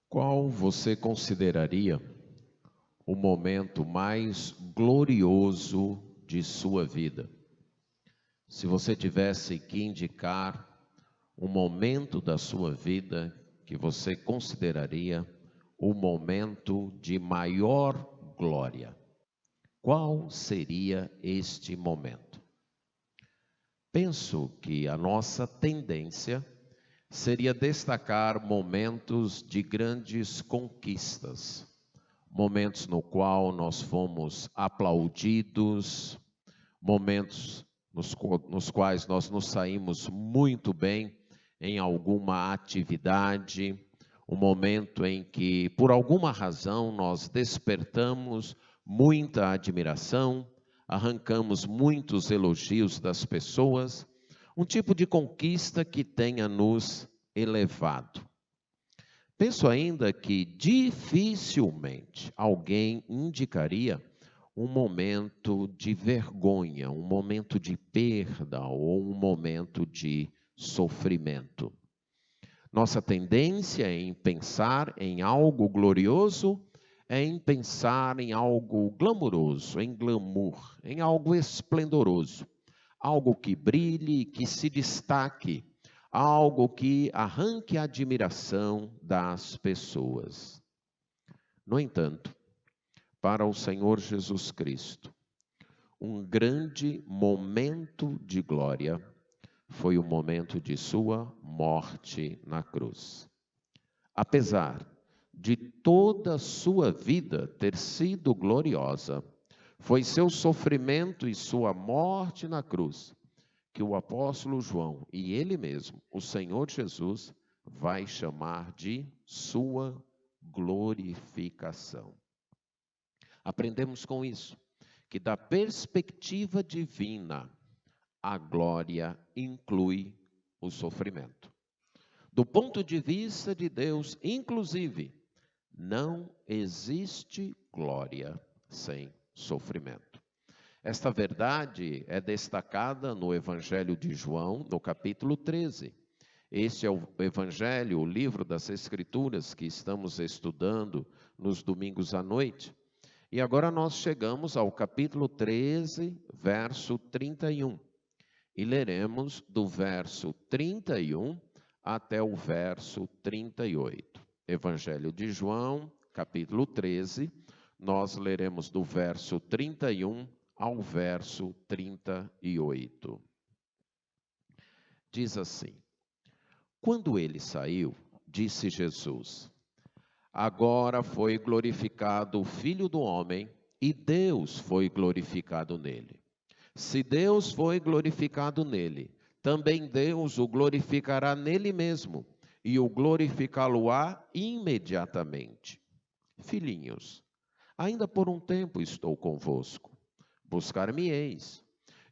Qual você consideraria o momento mais glorioso de sua vida? Se você tivesse que indicar um momento da sua vida que você consideraria o momento de maior glória, qual seria este momento? Penso que a nossa tendência seria destacar momentos de grandes conquistas, momentos no qual nós fomos aplaudidos, momentos nos quais nós nos saímos muito bem em alguma atividade, um momento em que, por alguma razão, nós despertamos muita admiração, arrancamos muitos elogios das pessoas, um tipo de conquista que tenha nos elevado. Penso ainda que dificilmente alguém indicaria um momento de vergonha, um momento de perda ou um momento de sofrimento. Nossa tendência em pensar em algo glorioso é em pensar em algo glamouroso, em glamour, em algo esplendoroso, algo que brilhe, que se destaque, algo que arranque a admiração das pessoas. No entanto, para o Senhor Jesus Cristo, um grande momento de glória foi o momento de sua morte na cruz. Apesar de toda a sua vida ter sido gloriosa, foi seu sofrimento e sua morte na cruz que o apóstolo João e ele mesmo, o Senhor Jesus, vai chamar de sua glorificação. Aprendemos com isso que da perspectiva divina, a glória inclui o sofrimento. Do ponto de vista de Deus, inclusive, não existe glória sem sofrimento. Esta verdade é destacada no Evangelho de João, no capítulo 13. Este é o Evangelho, o livro das Escrituras que estamos estudando nos domingos à noite. E agora nós chegamos ao capítulo 13, verso 31. E leremos do verso 31 até o verso 38. Evangelho de João, capítulo 13, nós leremos do verso 31 ao verso 38. Diz assim: Quando ele saiu, disse Jesus: Agora foi glorificado o Filho do Homem, e Deus foi glorificado nele. Se Deus foi glorificado nele, também Deus o glorificará nele mesmo, e o glorificá-lo-á imediatamente. Filhinhos, ainda por um tempo estou convosco. Buscar-me-eis.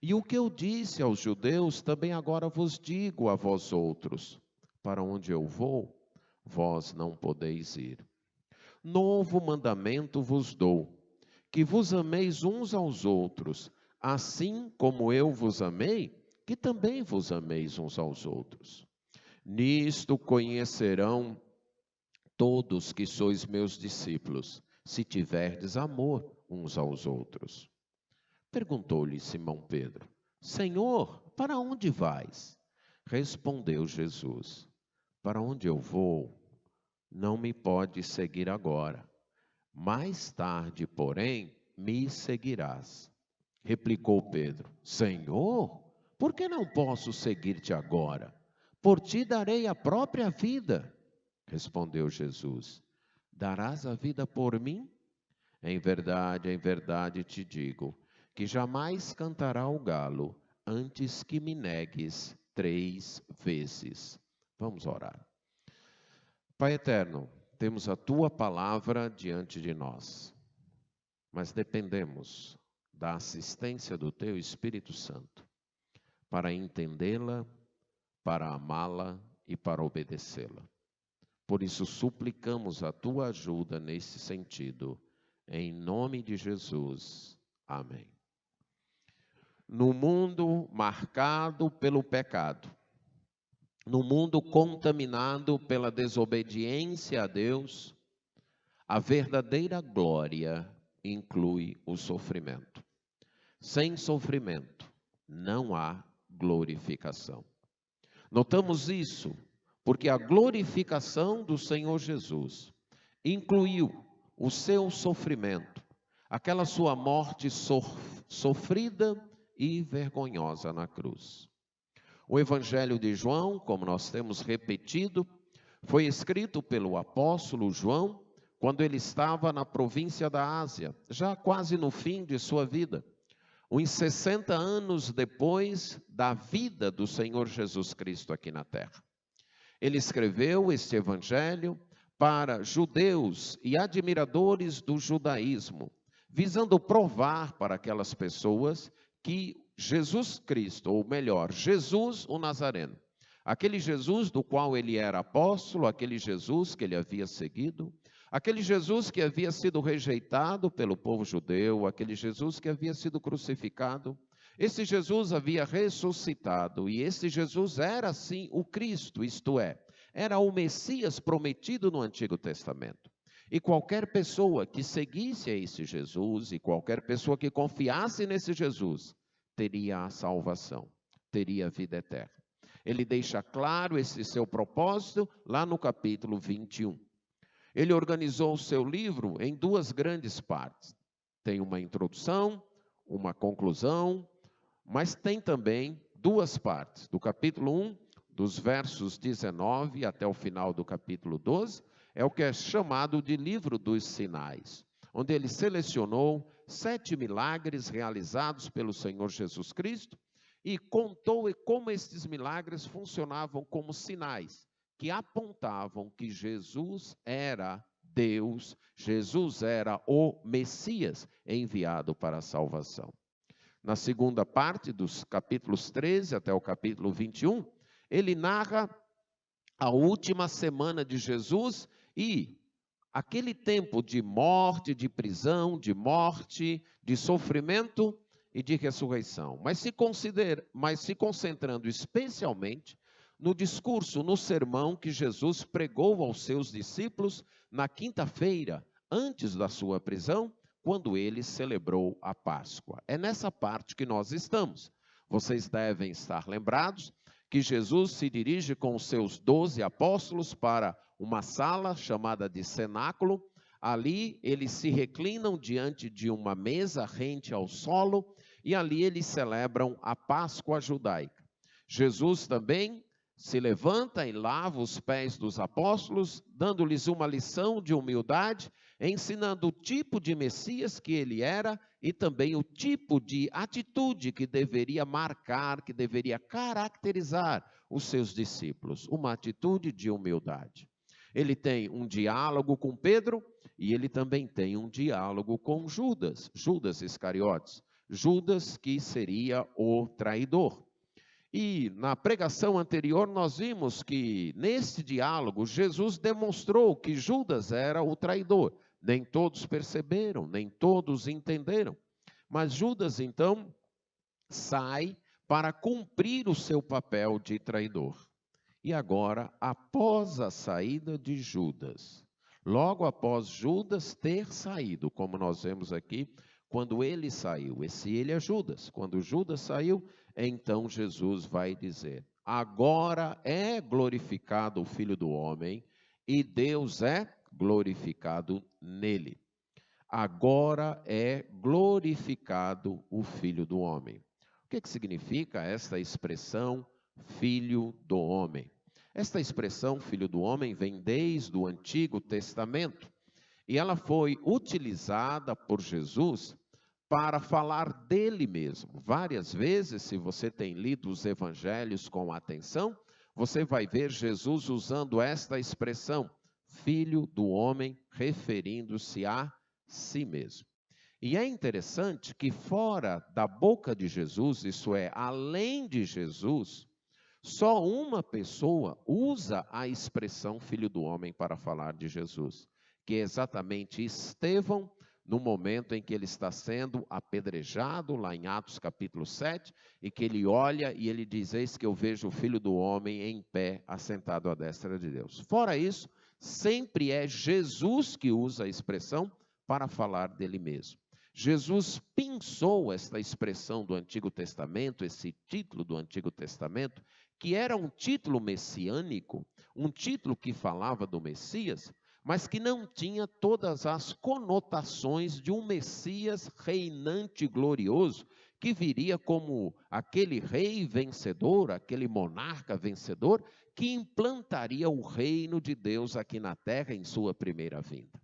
E o que eu disse aos judeus, também agora vos digo a vós outros: para onde eu vou, vós não podeis ir. Novo mandamento vos dou, que vos ameis uns aos outros, assim como eu vos amei, que também vos ameis uns aos outros. Nisto conhecerão todos que sois meus discípulos, se tiverdes amor uns aos outros. Perguntou-lhe Simão Pedro: Senhor, para onde vais? Respondeu Jesus: Para onde eu vou, não me pode seguir agora. Mais tarde, porém, me seguirás. Replicou Pedro: Senhor, por que não posso seguir-te agora? Por ti darei a própria vida. Respondeu Jesus: Darás a vida por mim? Em verdade te digo, que jamais cantará o galo antes que me negues 3 vezes. Vamos orar. Pai eterno, temos a tua palavra diante de nós, mas dependemos da assistência do teu Espírito Santo para entendê-la, para amá-la e para obedecê-la. Por isso suplicamos a tua ajuda nesse sentido, em nome de Jesus. Amém. No mundo marcado pelo pecado, no mundo contaminado pela desobediência a Deus, a verdadeira glória inclui o sofrimento. Sem sofrimento não há glorificação. Notamos isso porque a glorificação do Senhor Jesus incluiu o seu sofrimento, aquela sua morte sofrida e vergonhosa na cruz. O Evangelho de João, como nós temos repetido, foi escrito pelo apóstolo João quando ele estava na província da Ásia, já quase no fim de sua vida, uns 60 anos depois da vida do Senhor Jesus Cristo aqui na terra. Ele escreveu este evangelho para judeus e admiradores do judaísmo, visando provar para aquelas pessoas que Jesus Cristo, ou melhor, Jesus o Nazareno, aquele Jesus do qual ele era apóstolo, aquele Jesus que ele havia seguido, aquele Jesus que havia sido rejeitado pelo povo judeu, aquele Jesus que havia sido crucificado, esse Jesus havia ressuscitado e esse Jesus era sim o Cristo, isto é, era o Messias prometido no Antigo Testamento. E qualquer pessoa que seguisse a esse Jesus e qualquer pessoa que confiasse nesse Jesus, teria a salvação, teria a vida eterna. Ele deixa claro esse seu propósito lá no capítulo 21. Ele organizou o seu livro em duas grandes partes. Tem uma introdução, uma conclusão, mas tem também duas partes. Do capítulo 1, dos versos 19 até o final do capítulo 12, é o que é chamado de livro dos sinais, onde ele selecionou 7 milagres realizados pelo Senhor Jesus Cristo e contou como estes milagres funcionavam como sinais que apontavam que Jesus era Deus, Jesus era o Messias enviado para a salvação. Na segunda parte, dos capítulos 13 até o capítulo 21, ele narra a última semana de Jesus e aquele tempo de morte, de prisão, de morte, de sofrimento e de ressurreição. Mas se concentrando especialmente no discurso, no sermão que Jesus pregou aos seus discípulos na quinta-feira, antes da sua prisão, quando ele celebrou a Páscoa. É nessa parte que nós estamos. Vocês devem estar lembrados que Jesus se dirige com os seus 12 apóstolos para uma sala chamada de cenáculo. Ali eles se reclinam diante de uma mesa rente ao solo e ali eles celebram a Páscoa judaica. Jesus também se levanta e lava os pés dos apóstolos, dando-lhes uma lição de humildade, ensinando o tipo de Messias que ele era e também o tipo de atitude que deveria marcar, que deveria caracterizar os seus discípulos, uma atitude de humildade. Ele tem um diálogo com Pedro e ele também tem um diálogo com Judas, Judas Iscariotes, Judas que seria o traidor. E na pregação anterior nós vimos que neste diálogo Jesus demonstrou que Judas era o traidor. Nem todos perceberam, nem todos entenderam. Mas Judas então sai para cumprir o seu papel de traidor. E agora, após a saída de Judas, logo após Judas ter saído, como nós vemos aqui, quando ele saiu, ele é Judas, quando Judas saiu, então Jesus vai dizer: agora é glorificado o Filho do Homem e Deus é glorificado nele. Agora é glorificado o Filho do Homem. O que significa esta expressão Filho do Homem? Esta expressão Filho do Homem vem desde o Antigo Testamento e ela foi utilizada por Jesus para falar dele mesmo. Várias vezes, se você tem lido os evangelhos com atenção, você vai ver Jesus usando esta expressão, Filho do Homem, referindo-se a si mesmo. E é interessante que fora da boca de Jesus, isso é, além de Jesus, só uma pessoa usa a expressão Filho do Homem para falar de Jesus, que é exatamente Estevão, no momento em que ele está sendo apedrejado, lá em Atos capítulo 7, e que ele olha e ele diz: eis que eu vejo o Filho do Homem em pé, assentado à destra de Deus. Fora isso, sempre é Jesus que usa a expressão para falar dele mesmo. Jesus pensou esta expressão do Antigo Testamento, esse título do Antigo Testamento, que era um título messiânico, um título que falava do Messias, mas que não tinha todas as conotações de um Messias reinante e glorioso, que viria como aquele rei vencedor, aquele monarca vencedor, que implantaria o reino de Deus aqui na terra em sua primeira vinda.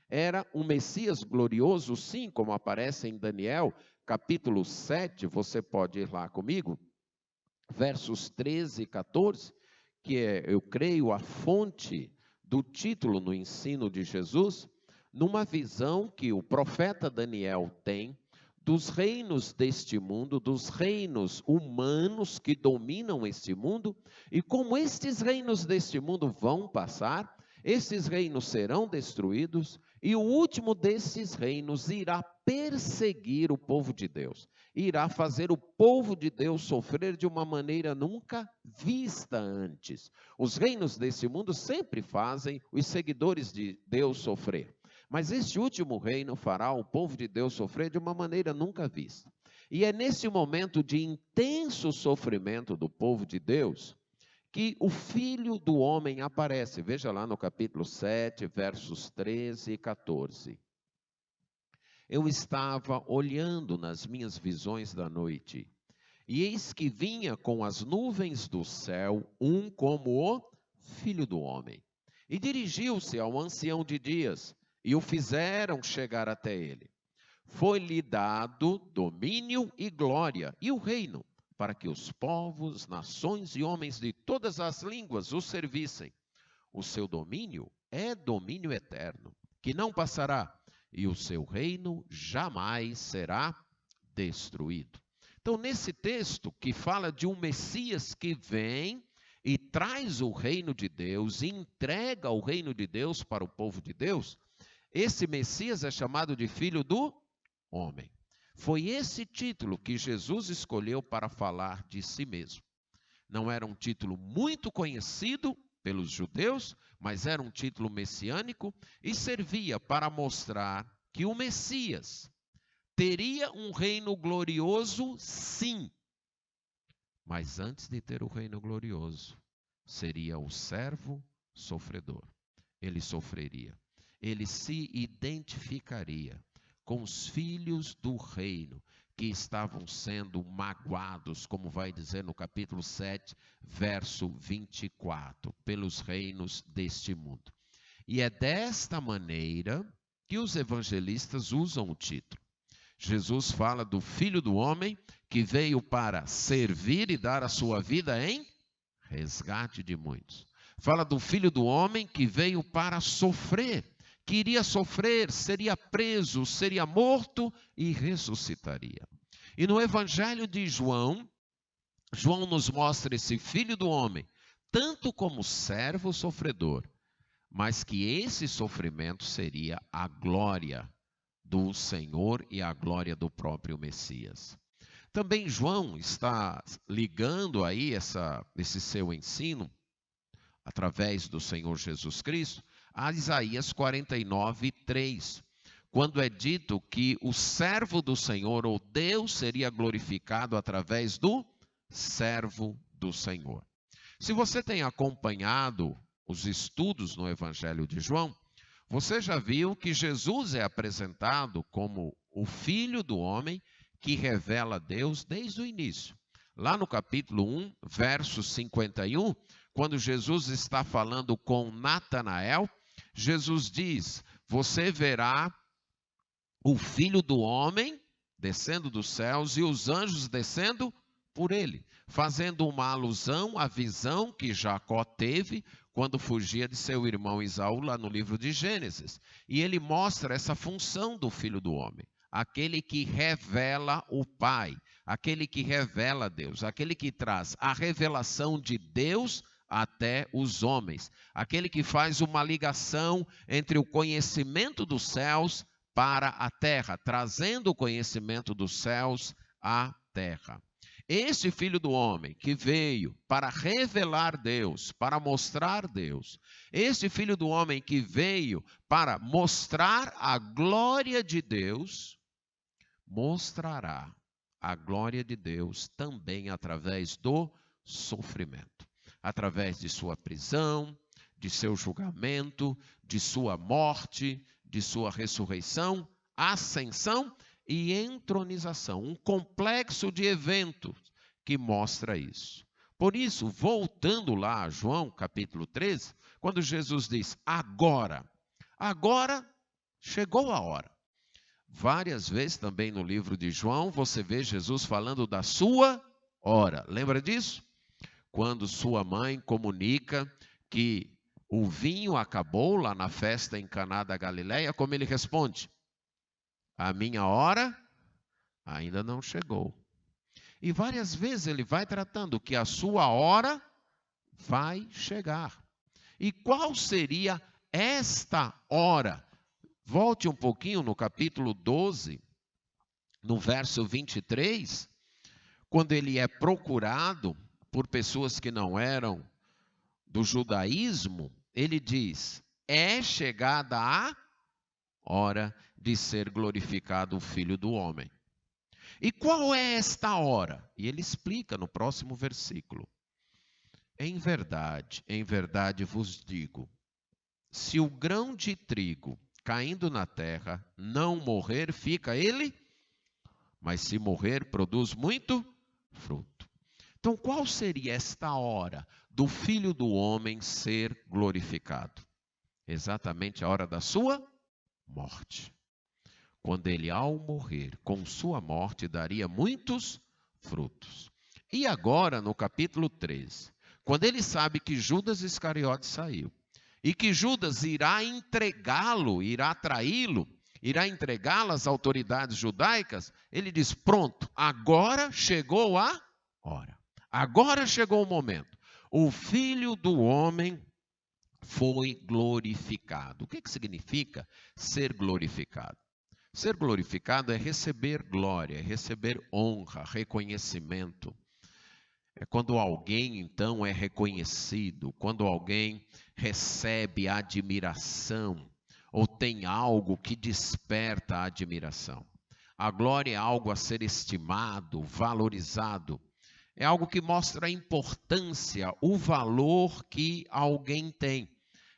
Era um Messias glorioso, sim, como aparece em Daniel, capítulo 7, você pode ir lá comigo, versos 13 e 14, que é, eu creio, a fonte do título no ensino de Jesus, numa visão que o profeta Daniel tem dos reinos deste mundo, dos reinos humanos que dominam este mundo, e como estes reinos deste mundo vão passar, esses reinos serão destruídos, e o último desses reinos irá perseguir o povo de Deus, irá fazer o povo de Deus sofrer de uma maneira nunca vista antes. Os reinos desse mundo sempre fazem os seguidores de Deus sofrer, mas este último reino fará o povo de Deus sofrer de uma maneira nunca vista. E é nesse momento de intenso sofrimento do povo de Deus que o Filho do Homem aparece. Veja lá no capítulo 7, versos 13 e 14. Eu estava olhando nas minhas visões da noite, e eis que vinha com as nuvens do céu um como o Filho do Homem. E dirigiu-se ao ancião de dias, e o fizeram chegar até ele. Foi-lhe dado domínio e glória, e o reino, para que os povos, nações e homens de todas as línguas o servissem. O seu domínio é domínio eterno, que não passará, e o seu reino jamais será destruído. Então, nesse texto que fala de um Messias que vem e traz o reino de Deus, e entrega o reino de Deus para o povo de Deus, esse Messias é chamado de Filho do Homem. Foi esse título que Jesus escolheu para falar de si mesmo. Não era um título muito conhecido pelos judeus, mas era um título messiânico e servia para mostrar que o Messias teria um reino glorioso, sim. Mas antes de ter o reino glorioso, seria o servo sofredor. Ele sofreria. Ele se identificaria com os filhos do reino que estavam sendo magoados, como vai dizer no capítulo 7, verso 24, pelos reinos deste mundo. E é desta maneira que os evangelistas usam o título. Jesus fala do Filho do Homem que veio para servir e dar a sua vida em resgate de muitos. Fala do Filho do Homem que veio para sofrer, que iria sofrer, seria preso, seria morto e ressuscitaria. E no Evangelho de João, João nos mostra esse Filho do Homem, tanto como servo sofredor, mas que esse sofrimento seria a glória do Senhor e a glória do próprio Messias. Também João está ligando aí esse seu ensino, através do Senhor Jesus Cristo, a Isaías 49, 3, quando é dito que o servo do Senhor, ou Deus, seria glorificado através do servo do Senhor. Se você tem acompanhado os estudos no Evangelho de João, você já viu que Jesus é apresentado como o Filho do Homem que revela Deus desde o início. Lá no capítulo 1, verso 51, quando Jesus está falando com Natanael, Jesus diz: você verá o Filho do Homem descendo dos céus e os anjos descendo por ele, fazendo uma alusão à visão que Jacó teve quando fugia de seu irmão Esaú, lá no livro de Gênesis. E ele mostra essa função do Filho do Homem, aquele que revela o Pai, aquele que revela Deus, aquele que traz a revelação de Deus até os homens, aquele que faz uma ligação entre o conhecimento dos céus para a terra, trazendo o conhecimento dos céus à terra. Este Filho do Homem que veio para revelar Deus, para mostrar Deus. Este Filho do Homem que veio para mostrar a glória de Deus, mostrará a glória de Deus também através do sofrimento. Através de sua prisão, de seu julgamento, de sua morte, de sua ressurreição, ascensão e entronização, um complexo de eventos que mostra isso. Por isso, voltando lá a João, capítulo 13, quando Jesus diz, agora chegou a hora. Várias vezes também no livro de João, você vê Jesus falando da sua hora. Lembra disso? Quando sua mãe comunica que o vinho acabou lá na festa em Caná da Galileia, como ele responde? A minha hora ainda não chegou. E várias vezes ele vai tratando que a sua hora vai chegar. E qual seria esta hora? Volte um pouquinho no capítulo 12, no verso 23, quando ele é procurado por pessoas que não eram do judaísmo, ele diz, é chegada a hora de ser glorificado o Filho do Homem. E qual é esta hora? E ele explica no próximo versículo. Em verdade vos digo, se o grão de trigo caindo na terra não morrer, fica ele, mas se morrer, produz muito fruto. Então, qual seria esta hora do Filho do Homem ser glorificado? Exatamente a hora da sua morte. Quando ele, ao morrer, com sua morte, daria muitos frutos. E agora, no capítulo 13, quando ele sabe que Judas Iscariote saiu, e que Judas irá entregá-lo, irá traí-lo, irá entregá-lo às autoridades judaicas, ele diz, pronto, agora chegou a hora. Agora chegou o momento. O Filho do Homem foi glorificado. O que significa ser glorificado? Ser glorificado é receber glória, é receber honra, reconhecimento. É quando alguém, então, é reconhecido, quando alguém recebe admiração, ou tem algo que desperta a admiração. A glória é algo a ser estimado, valorizado. É algo que mostra a importância, o valor que alguém tem.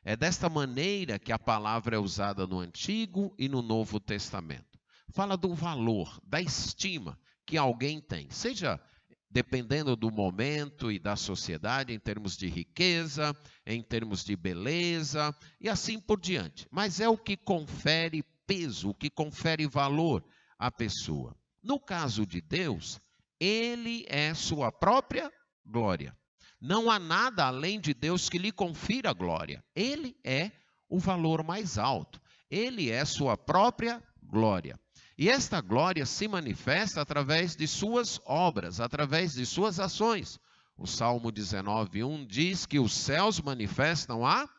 É desta maneira que a palavra é usada no Antigo e no Novo Testamento. Fala do valor, da estima que alguém tem, seja dependendo do momento e da sociedade, em termos de riqueza, em termos de beleza e assim por diante. Mas é o que confere peso, o que confere valor à pessoa. No caso de Deus, Ele é sua própria glória. Não há nada além de Deus que lhe confira glória. Ele é o valor mais alto. Ele é sua própria glória. E esta glória se manifesta através de suas obras, através de suas ações. O Salmo 19:1 diz que os céus manifestam a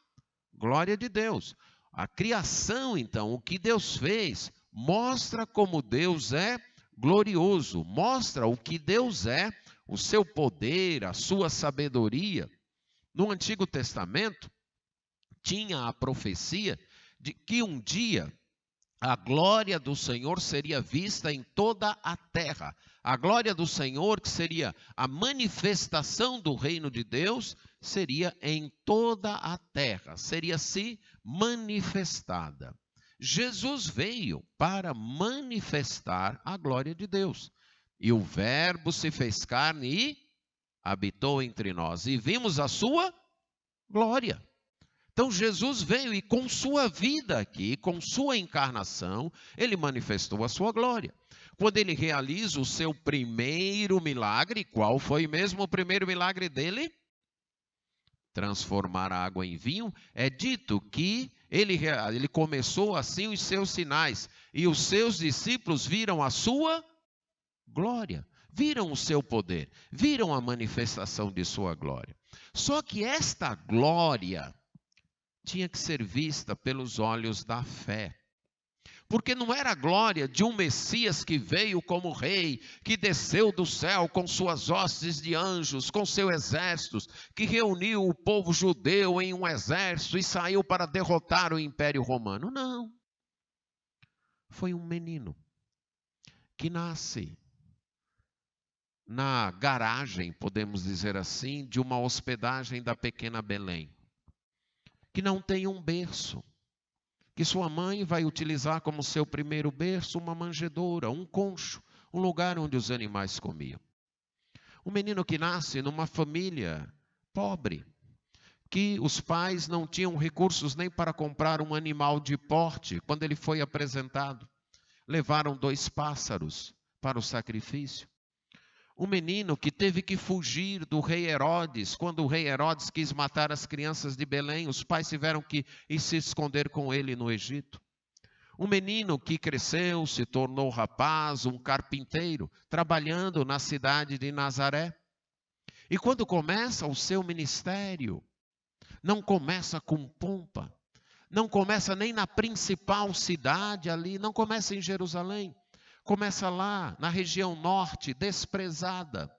glória de Deus. A criação, então, o que Deus fez, mostra como Deus é glorioso, mostra o que Deus é, o seu poder, a sua sabedoria. No Antigo Testamento, tinha a profecia de que um dia a glória do Senhor seria vista em toda a terra. A glória do Senhor, que seria a manifestação do reino de Deus, seria em toda a terra, seria se manifestada. Jesus veio para manifestar a glória de Deus. E o Verbo se fez carne e habitou entre nós. E vimos a sua glória. Então Jesus veio e com sua vida aqui, com sua encarnação, ele manifestou a sua glória. Quando ele realiza o seu primeiro milagre, qual foi mesmo o primeiro milagre dele? Transformar a água em vinho. É dito que ele começou assim os seus sinais. E os seus discípulos viram a sua glória, viram o seu poder, viram a manifestação de sua glória. Só que esta glória tinha que ser vista pelos olhos da fé. Porque não era a glória de um Messias que veio como rei, que desceu do céu com suas hostes de anjos, com seus exércitos, que reuniu o povo judeu em um exército e saiu para derrotar o Império Romano. Não. Foi um menino que nasce na garagem, podemos dizer assim, de uma hospedagem da pequena Belém, que não tem um berço, que sua mãe vai utilizar como seu primeiro berço uma manjedoura, um concho, um lugar onde os animais comiam. Um menino que nasce numa família pobre, que os pais não tinham recursos nem para comprar um animal de porte. Quando ele foi apresentado, levaram 2 pássaros para o sacrifício. Um menino que teve que fugir do rei Herodes. Quando o rei Herodes quis matar as crianças de Belém, os pais tiveram que ir se esconder com ele no Egito. Um menino que cresceu, se tornou rapaz, um carpinteiro, trabalhando na cidade de Nazaré. E quando começa o seu ministério, não começa com pompa, não começa nem na principal cidade ali, não começa em Jerusalém. Começa lá, na região norte, desprezada.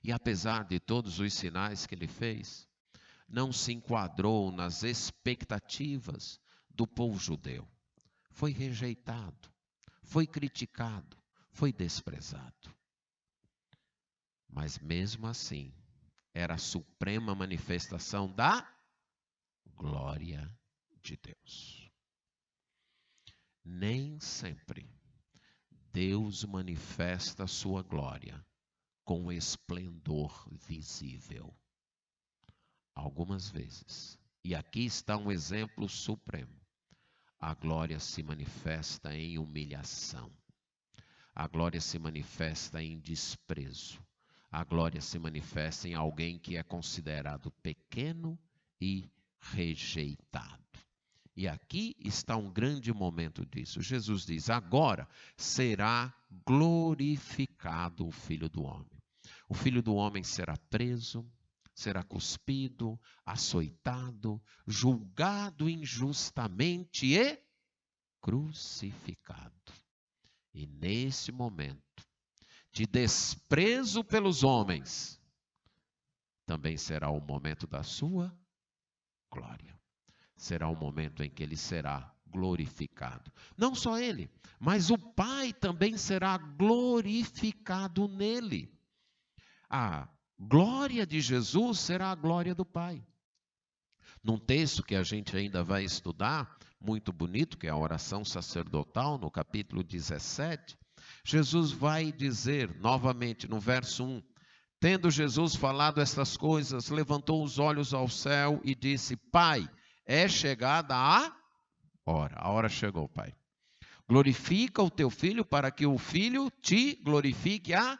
E apesar de todos os sinais que ele fez, não se enquadrou nas expectativas do povo judeu. Foi rejeitado, foi criticado, foi desprezado. Mas mesmo assim, era a suprema manifestação da glória de Deus. Nem sempre Deus manifesta a sua glória com esplendor visível. Algumas vezes, e aqui está um exemplo supremo, a glória se manifesta em humilhação, a glória se manifesta em desprezo, a glória se manifesta em alguém que é considerado pequeno e rejeitado. E aqui está um grande momento disso. Jesus diz: agora será glorificado o Filho do Homem. O Filho do Homem será preso, será cuspido, açoitado, julgado injustamente e crucificado. E nesse momento de desprezo pelos homens, também será o momento da sua glória. Será o momento em que ele será glorificado. Não só ele, mas o Pai também será glorificado nele. A glória de Jesus será a glória do Pai. Num texto que a gente ainda vai estudar, muito bonito, que é a oração sacerdotal, no capítulo 17, Jesus vai dizer novamente no verso 1, tendo Jesus falado estas coisas, levantou os olhos ao céu e disse: Pai, é chegada a hora chegou, Pai. Glorifica o teu Filho para que o Filho te glorifique a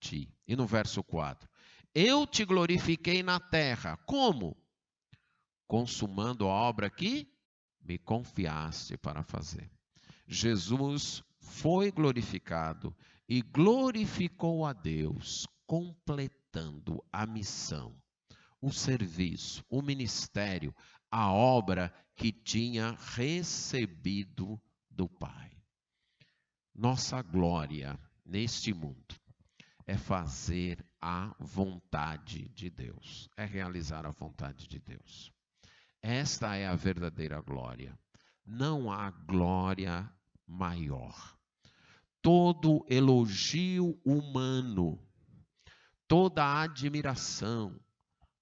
ti. E no verso 4, eu te glorifiquei na terra. Como? Consumando a obra que me confiaste para fazer. Jesus foi glorificado e glorificou a Deus, completando a missão, o serviço, o ministério, a obra que tinha recebido do Pai. Nossa glória neste mundo é fazer a vontade de Deus, é realizar a vontade de Deus. Esta é a verdadeira glória. Não há glória maior. Todo elogio humano, toda admiração,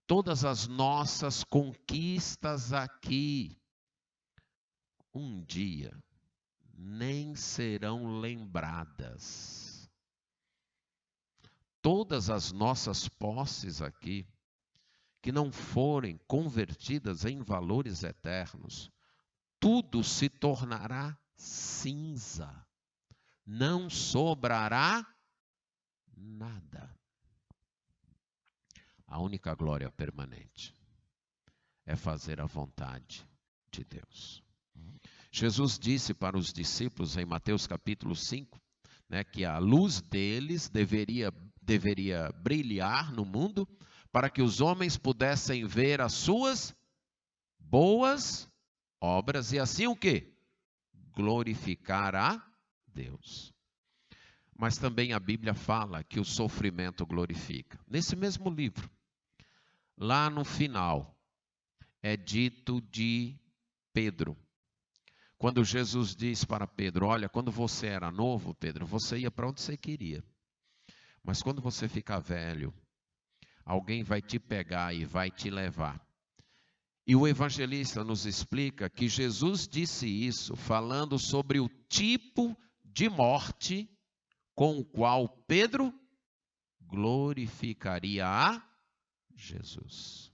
todas as nossas conquistas aqui, um dia nem serão lembradas. Todas as nossas posses aqui, que não forem convertidas em valores eternos, tudo se tornará cinza. Não sobrará nada. A única glória permanente é fazer a vontade de Deus. Jesus disse para os discípulos em Mateus capítulo 5, que a luz deles deveria brilhar no mundo para que os homens pudessem ver as suas boas obras e assim o quê? glorificar a Deus. Mas também a Bíblia fala que o sofrimento glorifica. Nesse mesmo livro, lá no final, é dito de Pedro. Quando Jesus diz para Pedro, olha, quando você era novo, Pedro, você ia para onde você queria. Mas quando você ficar velho, alguém vai te pegar e vai te levar. E o evangelista nos explica que Jesus disse isso falando sobre o tipo de morte com o qual Pedro glorificaria a Jesus.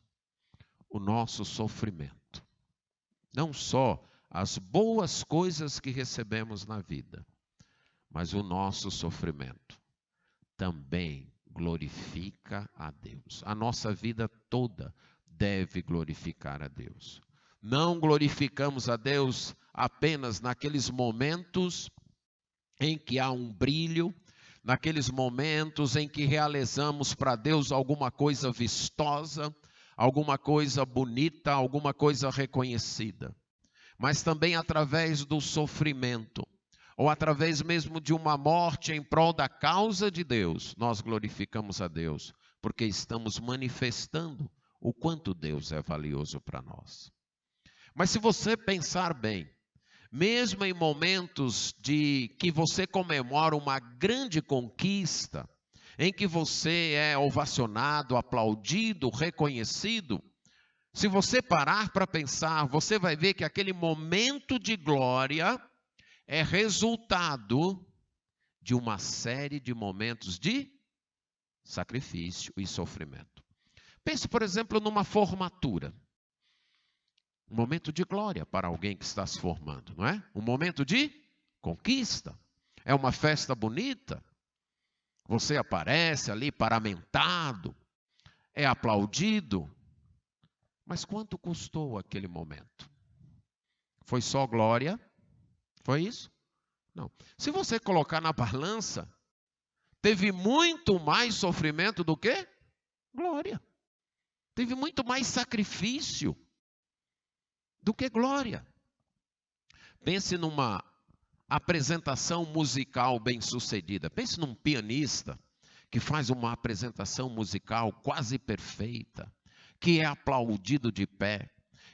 O nosso sofrimento. Não só as boas coisas que recebemos na vida, mas o nosso sofrimento também glorifica a Deus. A nossa vida toda deve glorificar a Deus. Não glorificamos a Deus apenas naqueles momentos em que há um brilho, naqueles momentos em que realizamos para Deus alguma coisa vistosa, alguma coisa bonita, alguma coisa reconhecida. Mas também através do sofrimento, ou através mesmo de uma morte em prol da causa de Deus, nós glorificamos a Deus, porque estamos manifestando o quanto Deus é valioso para nós. Mas se você pensar bem, mesmo em momentos de que você comemora uma grande conquista, em que você é ovacionado, aplaudido, reconhecido, se você parar para pensar, você vai ver que aquele momento de glória é resultado de uma série de momentos de sacrifício e sofrimento. Pense, por exemplo, numa formatura. Um momento de glória para alguém que está se formando, não é? Um momento de conquista. É uma festa bonita. Você aparece ali paramentado, é aplaudido. Mas quanto custou aquele momento? Foi só glória? Foi isso? Não. Se você colocar na balança, teve muito mais sofrimento do que glória. Teve muito mais sacrifício do que glória. Pense numa apresentação musical bem-sucedida. Pense num pianista que faz uma apresentação musical quase perfeita, que é aplaudido de pé,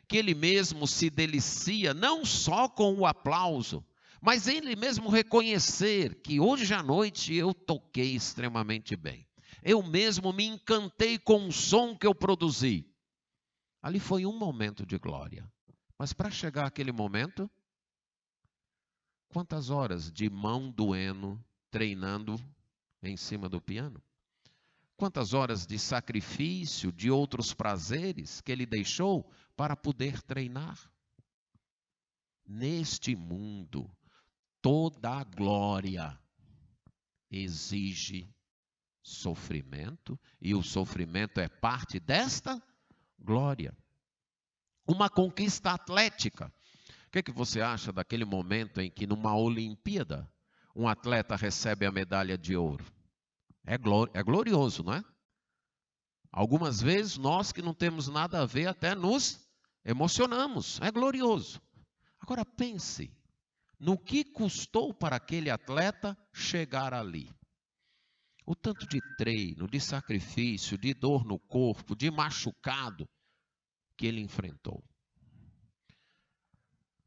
que ele mesmo se delicia não só com o aplauso, mas ele mesmo reconhecer que hoje à noite eu toquei extremamente bem. Eu mesmo me encantei com o som que eu produzi. Ali foi um momento de glória. Mas para chegar àquele momento, quantas horas de mão doendo, treinando em cima do piano? Quantas horas de sacrifício, de outros prazeres que ele deixou para poder treinar? Neste mundo, toda a glória exige sofrimento, e o sofrimento é parte desta glória. Uma conquista atlética. O que você acha daquele momento em que numa Olimpíada um atleta recebe a medalha de ouro? É glorioso, não é? Algumas vezes nós que não temos nada a ver até nos emocionamos. É glorioso. Agora pense no que custou para aquele atleta chegar ali. O tanto de treino, de sacrifício, de dor no corpo, de machucado que ele enfrentou.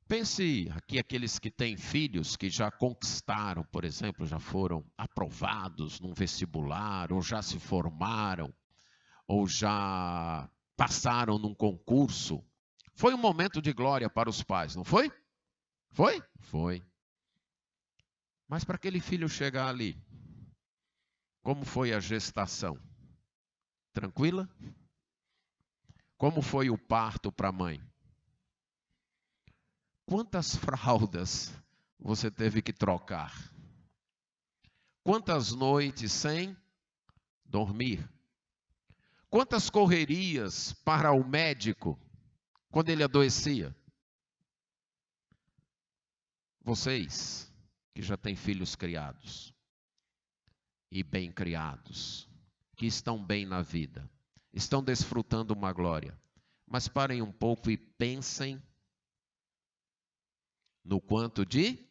Pense aqui aqueles que têm filhos que já conquistaram, por exemplo, já foram aprovados num vestibular, ou já se formaram, ou já passaram num concurso. Foi um momento de glória para os pais, não foi? Foi? Foi. Mas para aquele filho chegar ali, como foi a gestação? Tranquila? Como foi o parto para a mãe? Quantas fraldas você teve que trocar? Quantas noites sem dormir? Quantas correrias para o médico quando ele adoecia? Vocês que já têm filhos criados e bem criados, que estão bem na vida, estão desfrutando uma glória, mas parem um pouco e pensem no quanto de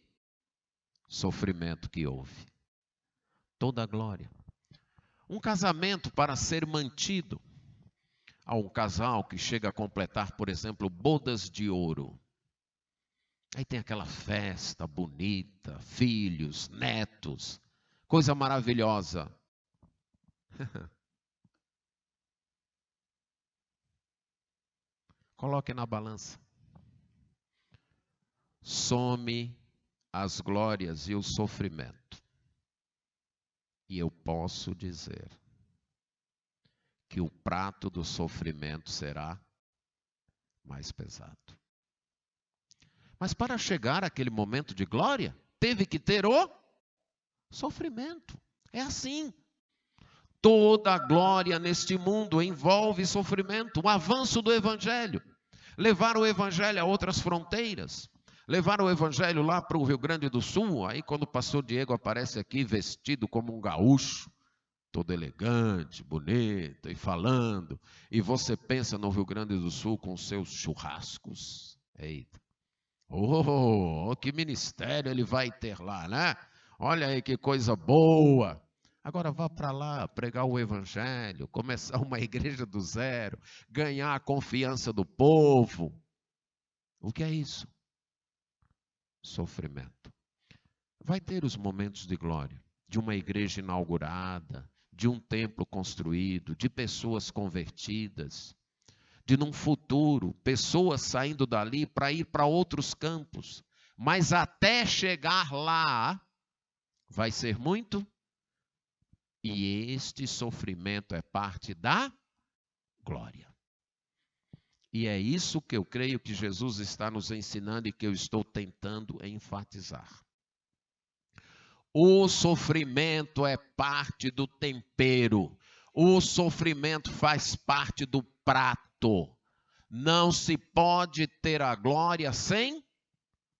sofrimento que houve. Toda a glória. Um casamento para ser mantido. Há um casal que chega a completar, por exemplo, bodas de ouro. Aí tem aquela festa bonita, filhos, netos, coisa maravilhosa. Coloque na balança. Some as glórias e o sofrimento. E eu posso dizer que o prato do sofrimento será mais pesado. Mas para chegar àquele momento de glória, teve que ter o sofrimento. É assim. Toda a glória neste mundo envolve sofrimento. O avanço do Evangelho. Levar o Evangelho a outras fronteiras. Levar o Evangelho lá para o Rio Grande do Sul. Aí quando o pastor Diego aparece aqui vestido como um gaúcho, todo elegante, bonito e falando. E você pensa no Rio Grande do Sul com seus churrascos. Eita. Oh, que ministério ele vai ter lá, né? Olha aí que coisa boa. Agora vá para lá, pregar o Evangelho, começar uma igreja do zero, ganhar a confiança do povo. O que é isso? Sofrimento. Vai ter os momentos de glória, de uma igreja inaugurada, de um templo construído, de pessoas convertidas, de num futuro, pessoas saindo dali para ir para outros campos. Mas até chegar lá, vai ser muito. E este sofrimento é parte da glória. E é isso que eu creio que Jesus está nos ensinando e que eu estou tentando enfatizar. O sofrimento é parte do tempero. O sofrimento faz parte do prato. Não se pode ter a glória sem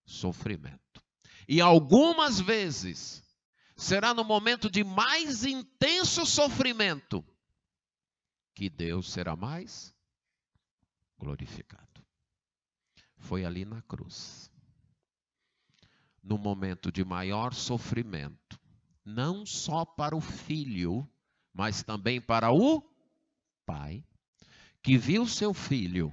sofrimento. E algumas vezes será no momento de mais intenso sofrimento que Deus será mais glorificado. Foi ali na cruz. No momento de maior sofrimento, não só para o filho, mas também para o pai, que viu seu filho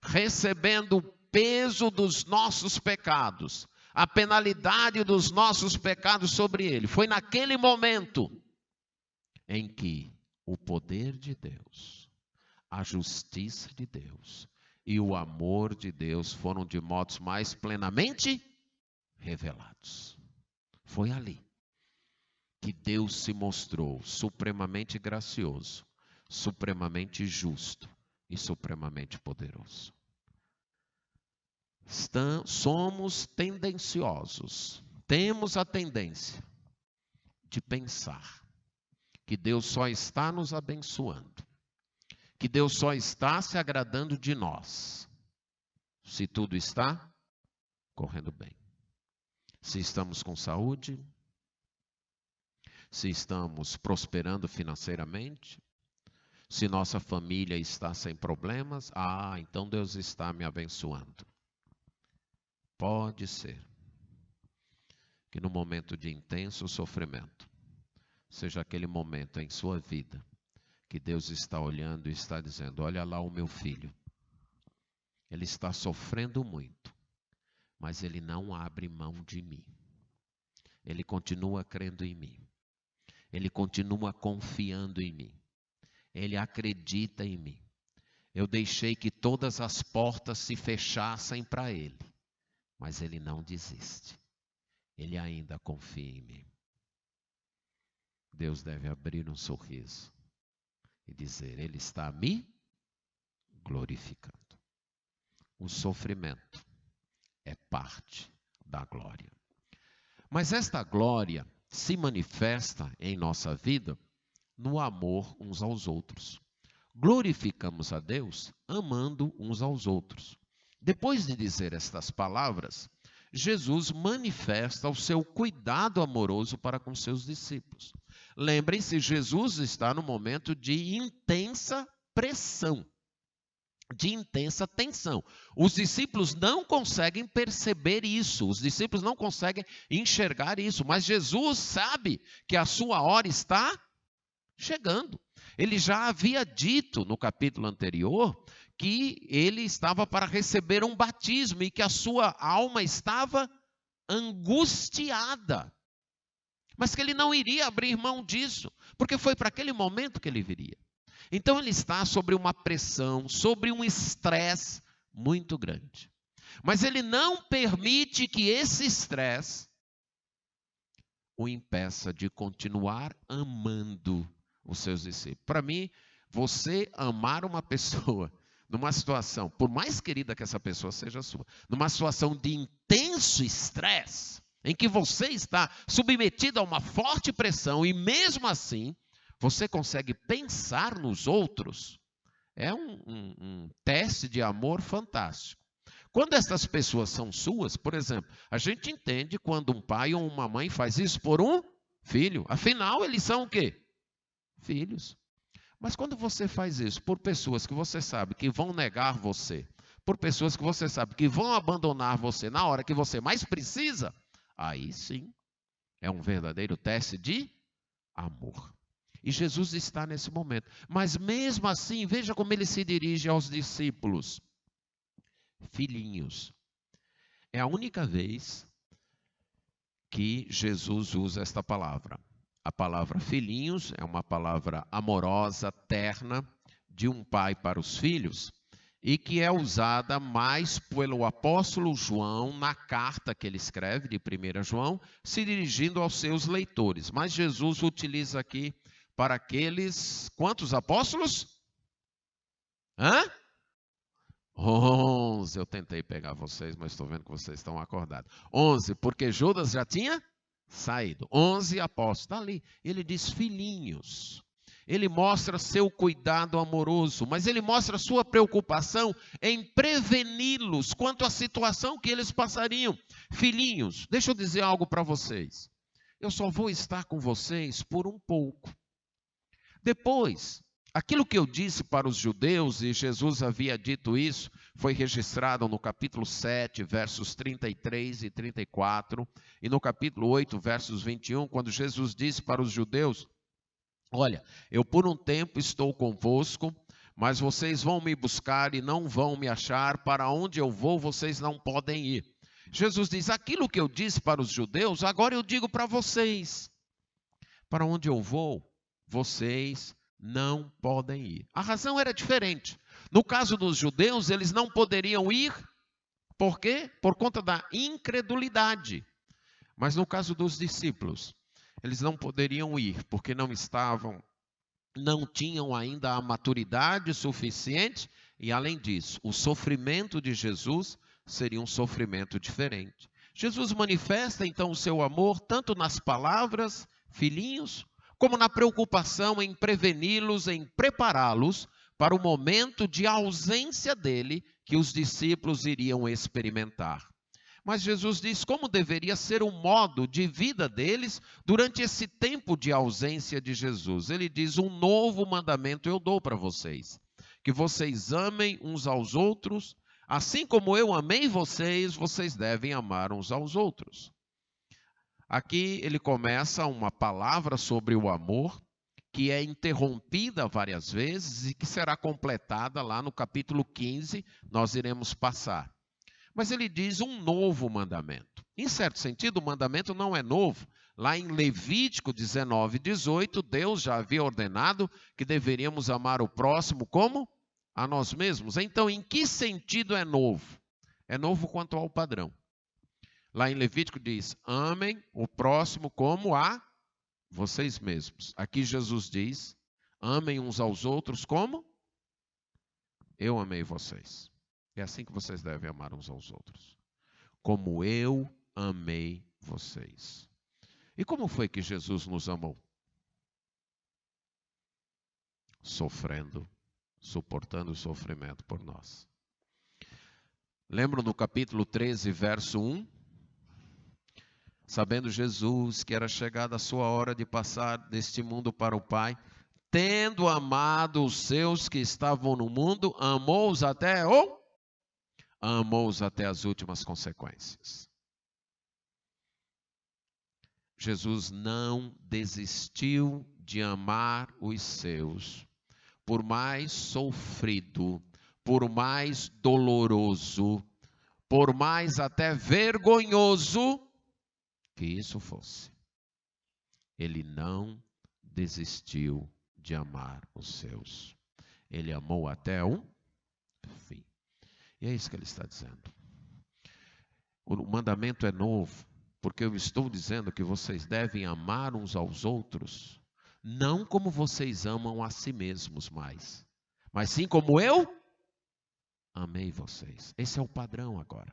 recebendo o peso dos nossos pecados, a penalidade dos nossos pecados sobre ele. Foi naquele momento em que o poder de Deus, a justiça de Deus e o amor de Deus foram de modos mais plenamente revelados. Foi ali que Deus se mostrou supremamente gracioso, supremamente justo e supremamente poderoso. Somos tendenciosos, temos a tendência de pensar que Deus só está nos abençoando, que Deus só está se agradando de nós, se tudo está correndo bem. Se estamos com saúde, se estamos prosperando financeiramente, se nossa família está sem problemas, então Deus está me abençoando. Pode ser que no momento de intenso sofrimento, seja aquele momento em sua vida que Deus está olhando e está dizendo: olha lá o meu filho, ele está sofrendo muito, mas ele não abre mão de mim. Ele continua crendo em mim. Ele continua confiando em mim. Ele acredita em mim. Eu deixei que todas as portas se fechassem para ele, mas ele não desiste. Ele ainda confia em mim. Deus deve abrir um sorriso e dizer: ele está me glorificando. O sofrimento é parte da glória. Mas esta glória se manifesta em nossa vida no amor uns aos outros. Glorificamos a Deus amando uns aos outros. Depois de dizer estas palavras, Jesus manifesta o seu cuidado amoroso para com seus discípulos. Lembrem-se, Jesus está no momento de intensa pressão. de intensa tensão. Os discípulos não conseguem perceber isso, os discípulos não conseguem enxergar isso, mas Jesus sabe que a sua hora está chegando. Ele já havia dito no capítulo anterior que ele estava para receber um batismo e que a sua alma estava angustiada. Mas que ele não iria abrir mão disso, porque foi para aquele momento que ele viria. Então ele está sobre uma pressão, sobre um estresse muito grande. Mas ele não permite que esse estresse o impeça de continuar amando os seus discípulos. Para mim, você amar uma pessoa numa situação, por mais querida que essa pessoa seja sua, numa situação de intenso estresse, em que você está submetido a uma forte pressão e mesmo assim você consegue pensar nos outros, é um teste de amor fantástico. Quando essas pessoas são suas, por exemplo, a gente entende quando um pai ou uma mãe faz isso por um filho. Afinal, eles são o quê? Filhos. Mas quando você faz isso por pessoas que você sabe que vão negar você, por pessoas que você sabe que vão abandonar você na hora que você mais precisa, aí sim é um verdadeiro teste de amor. E Jesus está nesse momento. Mas mesmo assim, veja como ele se dirige aos discípulos. Filhinhos. É a única vez que Jesus usa esta palavra. A palavra filhinhos é uma palavra amorosa, terna, de um pai para os filhos, e que é usada mais pelo apóstolo João na carta que ele escreve, de 1 João, se dirigindo aos seus leitores. Mas Jesus utiliza aqui para aqueles, quantos apóstolos? 11, eu tentei pegar vocês, mas estou vendo que vocês estão acordados. 11, porque Judas já tinha saído. 11 apóstolos, está ali. Ele diz filhinhos. Ele mostra seu cuidado amoroso, mas ele mostra sua preocupação em preveni-los quanto à situação que eles passariam. Filhinhos, deixa eu dizer algo para vocês. Eu só vou estar com vocês por um pouco. Depois, aquilo que eu disse para os judeus, e Jesus havia dito isso, foi registrado no capítulo 7, versos 33 e 34, e no capítulo 8, versos 21, quando Jesus disse para os judeus: olha, eu por um tempo estou convosco, mas vocês vão me buscar e não vão me achar, para onde eu vou vocês não podem ir. Jesus diz: aquilo que eu disse para os judeus, agora eu digo para vocês. Para onde eu vou, vocês não podem ir. A razão era diferente. No caso dos judeus, eles não poderiam ir, por quê? Por conta da incredulidade. Mas no caso dos discípulos, eles não poderiam ir, porque não tinham ainda a maturidade suficiente, e além disso, o sofrimento de Jesus seria um sofrimento diferente. Jesus manifesta então o seu amor tanto nas palavras, filhinhos, como na preocupação em preveni-los, em prepará-los para o momento de ausência dele que os discípulos iriam experimentar. Mas Jesus diz como deveria ser o modo de vida deles durante esse tempo de ausência de Jesus. Ele diz: um novo mandamento eu dou para vocês, que vocês amem uns aos outros, assim como eu amei vocês, vocês devem amar uns aos outros. Aqui ele começa uma palavra sobre o amor, que é interrompida várias vezes e que será completada lá no capítulo 15, nós iremos passar. Mas ele diz um novo mandamento. Em certo sentido, o mandamento não é novo. Lá em Levítico 19, 18, Deus já havia ordenado que deveríamos amar o próximo como a nós mesmos. Então, em que sentido é novo? É novo quanto ao padrão. Lá em Levítico diz: amem o próximo como a vocês mesmos. Aqui Jesus diz: amem uns aos outros como eu amei vocês. É assim que vocês devem amar uns aos outros. Como eu amei vocês. E como foi que Jesus nos amou? Sofrendo, suportando o sofrimento por nós. Lembram no capítulo 13, verso 1? Sabendo Jesus que era chegada a sua hora de passar deste mundo para o Pai, tendo amado os seus que estavam no mundo, amou-os até as últimas consequências. Jesus não desistiu de amar os seus, por mais sofrido, por mais doloroso, por mais até vergonhoso que isso fosse. Ele não desistiu de amar os seus. Ele amou até o fim. E é isso que ele está dizendo. O mandamento é novo, porque eu estou dizendo que vocês devem amar uns aos outros, não como vocês amam a si mesmos mais, mas sim como eu amei vocês. Esse é o padrão agora.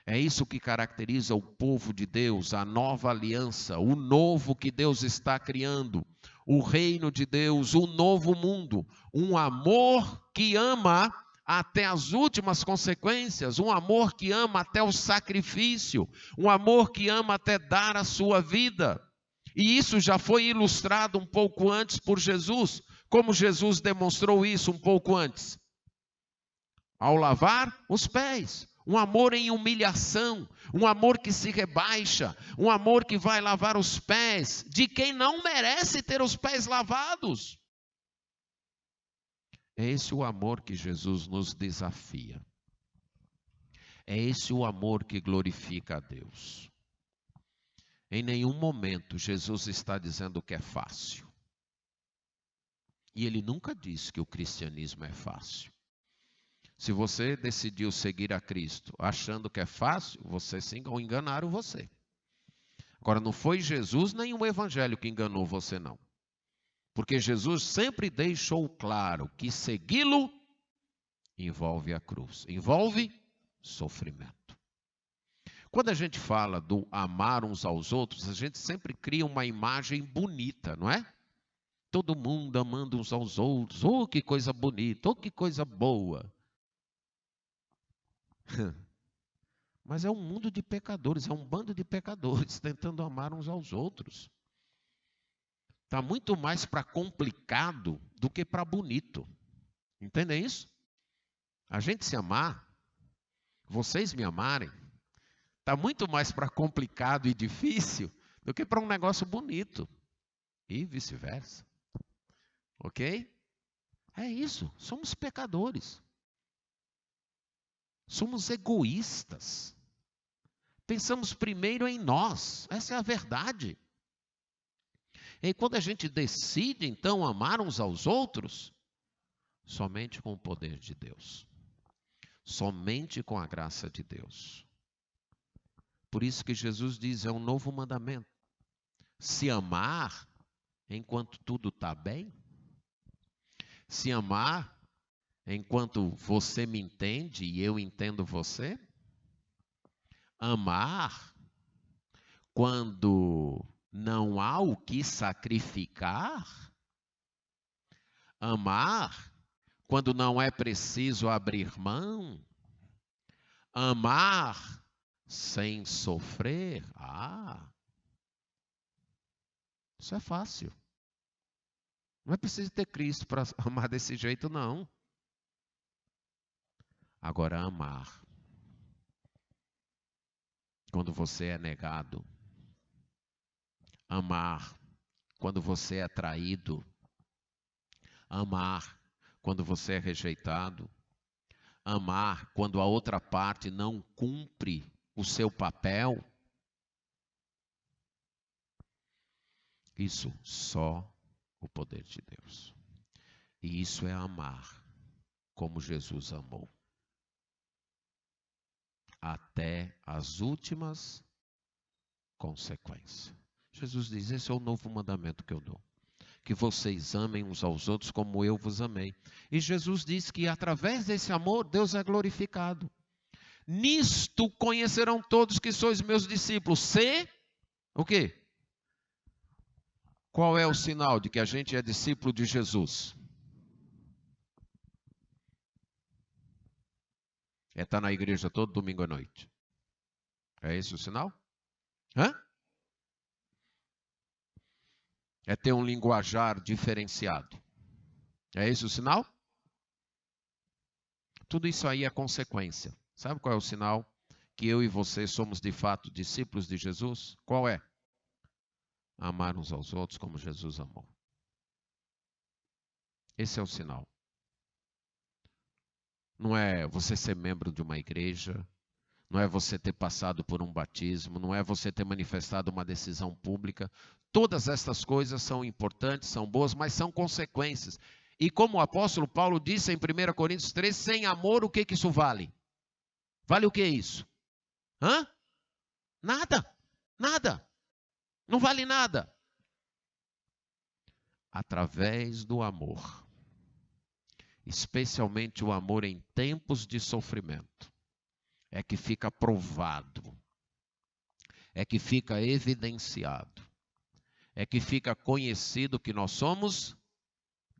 É isso que caracteriza o povo de Deus, a nova aliança, o novo que Deus está criando, o reino de Deus, o novo mundo, um amor que ama até as últimas consequências, um amor que ama até o sacrifício, um amor que ama até dar a sua vida. E isso já foi ilustrado um pouco antes por Jesus. Como Jesus demonstrou isso um pouco antes? Ao lavar os pés. Um amor em humilhação, um amor que se rebaixa, um amor que vai lavar os pés de quem não merece ter os pés lavados. É esse o amor que Jesus nos desafia. É esse o amor que glorifica a Deus. Em nenhum momento Jesus está dizendo que é fácil. E ele nunca disse que o cristianismo é fácil. Se você decidiu seguir a Cristo achando que é fácil, você se enganaram você. Agora, não foi Jesus nem o Evangelho que enganou você, não. Porque Jesus sempre deixou claro que segui-lo envolve a cruz, envolve sofrimento. Quando a gente fala do amar uns aos outros, a gente sempre cria uma imagem bonita, não é? Todo mundo amando uns aos outros, oh que coisa bonita, oh que coisa boa. Mas é um mundo de pecadores, é um bando de pecadores tentando amar uns aos outros. Está muito mais para complicado do que para bonito. Entendem isso? A gente se amar, vocês me amarem, está muito mais para complicado e difícil do que para um negócio bonito. E vice-versa. Ok? É isso, somos pecadores. Somos egoístas. Pensamos primeiro em nós. Essa é a verdade. E quando a gente decide, então, amar uns aos outros, somente com o poder de Deus. Somente com a graça de Deus. Por isso que Jesus diz, é um novo mandamento. Se amar enquanto tudo está bem. Se amar enquanto você me entende e eu entendo você. Amar quando não há o que sacrificar. Amar quando não é preciso abrir mão. Amar sem sofrer. Isso é fácil. Não é preciso ter Cristo para amar desse jeito, não. Agora, amar quando você é negado. Amar quando você é traído. Amar quando você é rejeitado. Amar quando a outra parte não cumpre o seu papel. Isso só o poder de Deus. E isso é amar como Jesus amou. Até as últimas consequências. Jesus diz, esse é o novo mandamento que eu dou. Que vocês amem uns aos outros como eu vos amei. E Jesus diz que através desse amor, Deus é glorificado. Nisto conhecerão todos que sois meus discípulos. Se, o quê? Qual é o sinal de que a gente é discípulo de Jesus? É estar na igreja todo domingo à noite. É esse o sinal? Hã? É ter um linguajar diferenciado. É esse o sinal? Tudo isso aí é consequência. Sabe qual é o sinal que eu e você somos de fato discípulos de Jesus? Qual é? Amar uns aos outros como Jesus amou. Esse é o sinal. Não é você ser membro de uma igreja, não é você ter passado por um batismo, não é você ter manifestado uma decisão pública. Todas estas coisas são importantes, são boas, mas são consequências. E como o apóstolo Paulo disse em 1 Coríntios 3, sem amor, o que isso vale? Vale o que isso? Hã? Nada, nada. Não vale nada. Através do amor, especialmente o amor em tempos de sofrimento, é que fica provado, é que fica evidenciado, é que fica conhecido que nós somos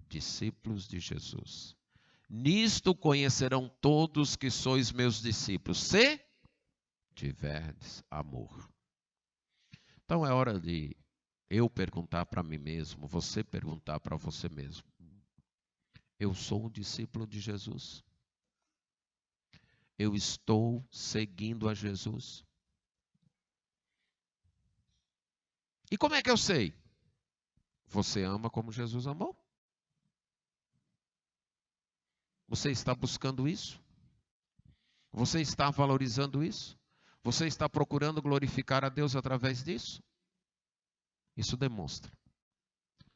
discípulos de Jesus. Nisto conhecerão todos que sois meus discípulos, se tiverdes amor. Então é hora de eu perguntar para mim mesmo, você perguntar para você mesmo. Eu sou um discípulo de Jesus? Eu estou seguindo a Jesus? E como é que eu sei? Você ama como Jesus amou? Você está buscando isso? Você está valorizando isso? Você está procurando glorificar a Deus através disso? Isso demonstra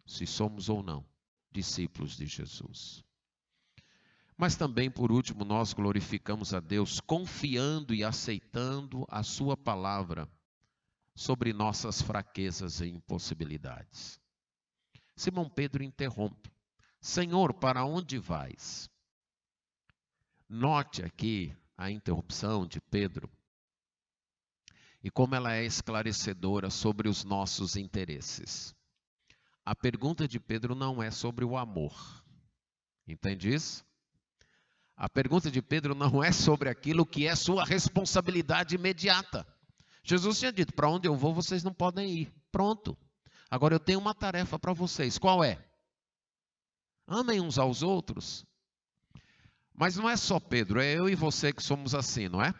se somos ou não discípulos de Jesus. Mas também, por último, nós glorificamos a Deus confiando e aceitando a sua palavra sobre nossas fraquezas e impossibilidades. Simão Pedro interrompe. Senhor, para onde vais? Note aqui a interrupção de Pedro e como ela é esclarecedora sobre os nossos interesses. A pergunta de Pedro não é sobre o amor. Entende isso? A pergunta de Pedro não é sobre aquilo que é sua responsabilidade imediata. Jesus tinha dito, para onde eu vou, vocês não podem ir. Pronto. Agora eu tenho uma tarefa para vocês. Qual é? Amem uns aos outros. Mas não é só Pedro, é eu e você que somos assim, não é?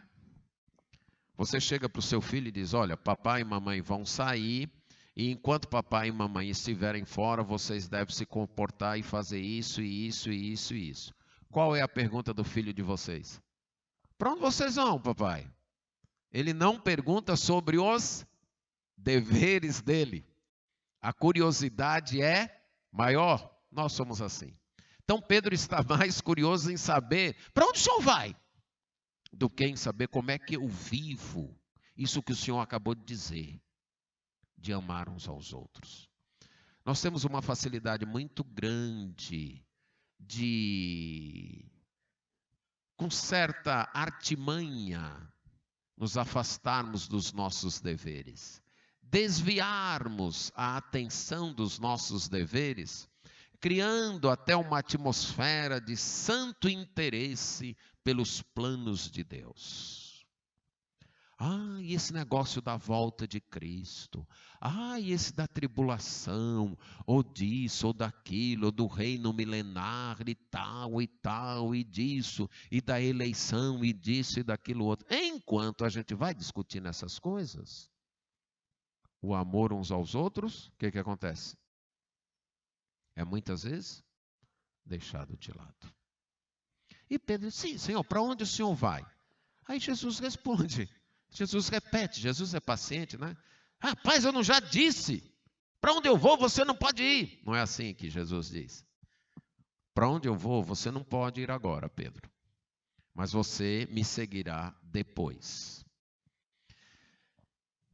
Você chega para o seu filho e diz, olha, papai e mamãe vão sair, e enquanto papai e mamãe estiverem fora, vocês devem se comportar e fazer isso, e isso, e isso, e isso. Qual é a pergunta do filho de vocês? Para onde vocês vão, papai? Ele não pergunta sobre os deveres dele. A curiosidade é maior. Nós somos assim. Então Pedro está mais curioso em saber para onde o senhor vai, do que em saber como é que eu vivo isso que o senhor acabou de dizer, de amar uns aos outros. Nós temos uma facilidade muito grande de, com certa artimanha, nos afastarmos dos nossos deveres, desviarmos a atenção dos nossos deveres, criando até uma atmosfera de santo interesse pelos planos de Deus. E esse negócio da volta de Cristo. E esse da tribulação, ou disso, ou daquilo, ou do reino milenar, e tal, e disso, e da eleição, e disso, e daquilo outro. Enquanto a gente vai discutindo essas coisas, o amor uns aos outros, o que acontece? É muitas vezes deixado de lado. E Pedro diz, sim, Senhor, para onde o Senhor vai? Aí Jesus responde, Jesus repete, Jesus é paciente, né? Rapaz, eu não já disse, para onde eu vou você não pode ir. Não é assim que Jesus diz. Para onde eu vou você não pode ir agora, Pedro. Mas você me seguirá depois.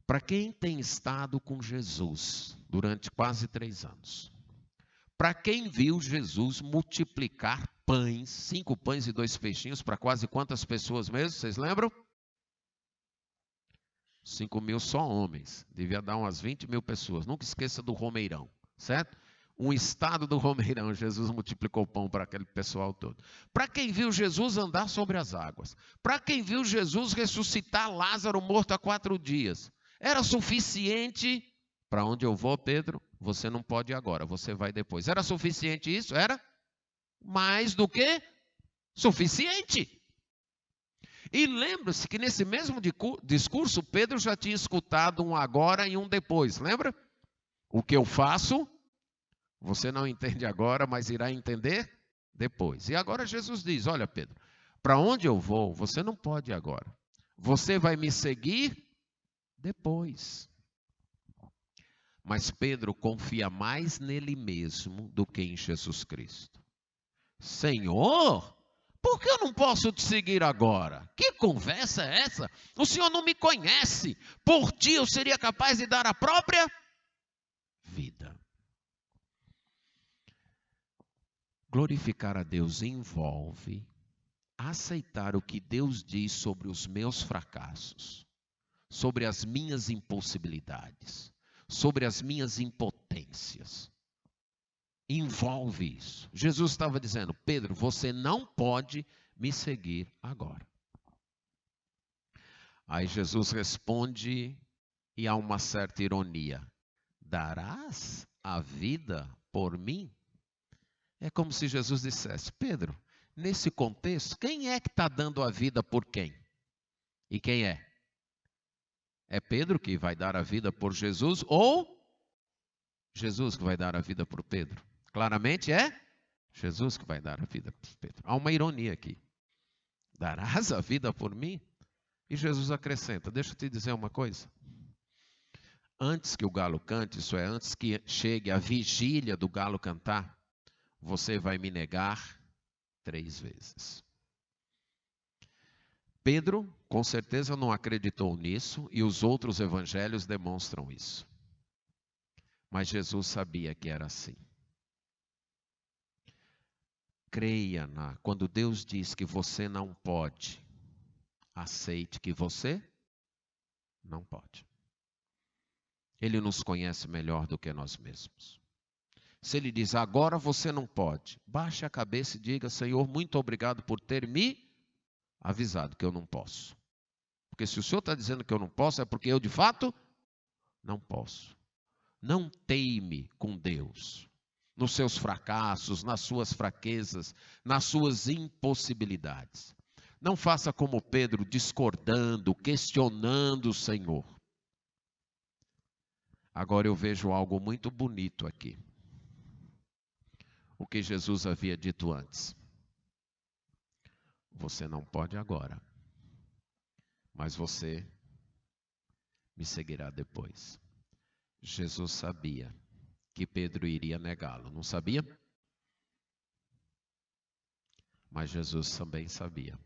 Para quem tem estado com Jesus durante quase 3 anos, para quem viu Jesus multiplicar pães, 5 pães e 2 peixinhos, para quase quantas pessoas mesmo? Vocês lembram? 5.000 só homens. Devia dar umas 20.000 pessoas. Nunca esqueça do Romeirão, certo? Um estado do Romeirão, Jesus multiplicou pão para aquele pessoal todo. Para quem viu Jesus andar sobre as águas. Para quem viu Jesus ressuscitar Lázaro morto há 4 dias. Era suficiente. Para onde eu vou, Pedro? você não pode agora, você vai depois. Era suficiente isso? Era mais do que suficiente. E lembre-se que nesse mesmo discurso, Pedro já tinha escutado um agora e um depois. Lembra? O que eu faço, você não entende agora, mas irá entender depois. E agora Jesus diz, olha Pedro, para onde eu vou, você não pode ir agora. Você vai me seguir depois. Mas Pedro confia mais nele mesmo do que em Jesus Cristo. Senhor, por que eu não posso te seguir agora? Que conversa é essa? O Senhor não me conhece. Por ti eu seria capaz de dar a própria vida. Glorificar a Deus envolve aceitar o que Deus diz sobre os meus fracassos, sobre as minhas impossibilidades, sobre as minhas impotências. Envolve isso. Jesus estava dizendo, Pedro, você não pode me seguir agora. Aí Jesus responde, e há uma certa ironia, darás a vida por mim? É como se Jesus dissesse, Pedro, nesse contexto, quem é que está dando a vida por quem? E quem é? É Pedro que vai dar a vida por Jesus ou Jesus que vai dar a vida por Pedro? Claramente é Jesus que vai dar a vida por Pedro. Há uma ironia aqui. Darás a vida por mim? E Jesus acrescenta, deixa eu te dizer uma coisa. Antes que o galo cante, isso é, antes que chegue a vigília do galo cantar, você vai me negar 3 vezes. Pedro, com certeza, não acreditou nisso e os outros evangelhos demonstram isso. Mas Jesus sabia que era assim. Creia quando Deus diz que você não pode, aceite que você não pode. Ele nos conhece melhor do que nós mesmos. Se ele diz, agora você não pode, baixe a cabeça e diga, Senhor, muito obrigado por ter me avisado que eu não posso. Porque se o Senhor está dizendo que eu não posso, é porque eu de fato não posso. Não teime com Deus, nos seus fracassos, nas suas fraquezas, nas suas impossibilidades. Não faça como Pedro, discordando, questionando o Senhor. Agora eu vejo algo muito bonito aqui. O que Jesus havia dito antes. Você não pode agora, mas você me seguirá depois. Jesus sabia que Pedro iria negá-lo, não sabia? Mas Jesus também sabia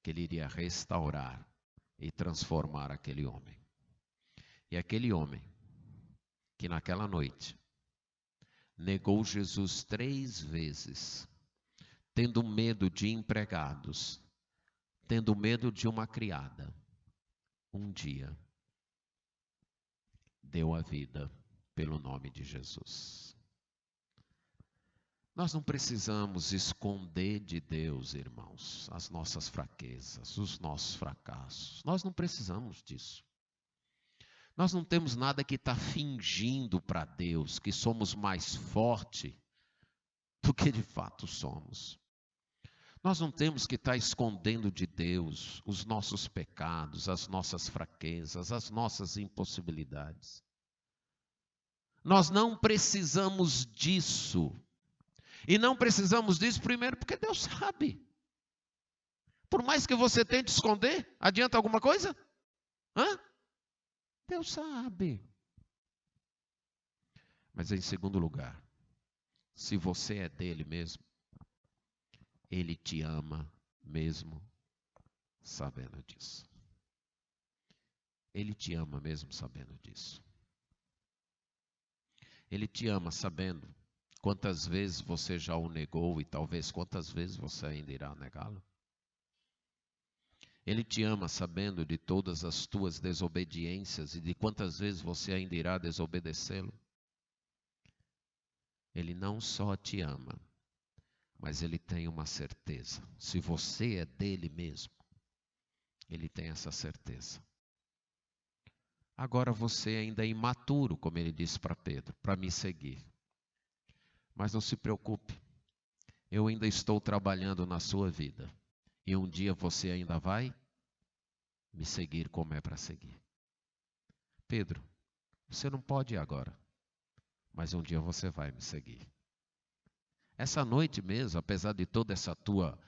que ele iria restaurar e transformar aquele homem. E aquele homem que naquela noite negou Jesus 3 vezes, tendo medo de empregados, tendo medo de uma criada, um dia deu a vida pelo nome de Jesus. Nós não precisamos esconder de Deus, irmãos, as nossas fraquezas, os nossos fracassos. Nós não precisamos disso. Nós não temos nada que está fingindo para Deus que somos mais fortes do que de fato somos. Nós não temos que estar escondendo de Deus os nossos pecados, as nossas fraquezas, as nossas impossibilidades. Nós não precisamos disso. E não precisamos disso primeiro porque Deus sabe. Por mais que você tente esconder, adianta alguma coisa? Hã? Deus sabe. Mas em segundo lugar, se você é dele mesmo, ele te ama mesmo sabendo disso. Ele te ama mesmo sabendo disso. Ele te ama sabendo quantas vezes você já o negou e talvez quantas vezes você ainda irá negá-lo. Ele te ama sabendo de todas as tuas desobediências e de quantas vezes você ainda irá desobedecê-lo. Ele não só te ama, mas ele tem uma certeza. Se você é dele mesmo, ele tem essa certeza. Agora você ainda é imaturo, como ele disse para Pedro, para me seguir. Mas não se preocupe, eu ainda estou trabalhando na sua vida. E um dia você ainda vai me seguir como é para seguir. Pedro, você não pode ir agora, mas um dia você vai me seguir. Essa noite mesmo, apesar de toda essa tua